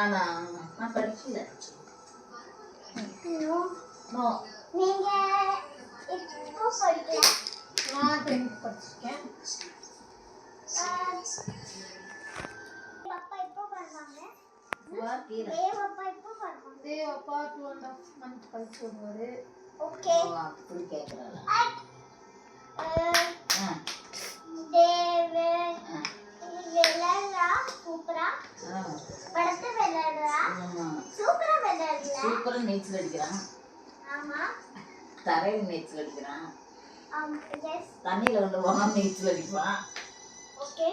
நானா நான் படிக்கல. நோ நீங்க இப்போ படிக்கல. நான் 10th படிச்சிருக்கேன். அப்பா இப்போ வருவாங்க. வாக்கீரா தேவ் அப்பா இப்போ வருவாங்க. தேவ் அப்பா 2.5 month கழிச்சு வருவாரு. ஓகே. அப்படி கேக்குறாளா? தேவ் விளையாடுறா சூப்பரா. படத்தை விளையாடுறா சூப்பரா விளையாடுறா. சூப்பரா நீச்சல் அடிக்கிறான். ஆமா. தரையில் நீச்சல் அடிக்கிறான். எஸ். தண்ணியில கொண்டு போகாம நீச்சல் அடிப்பான். ஓகே.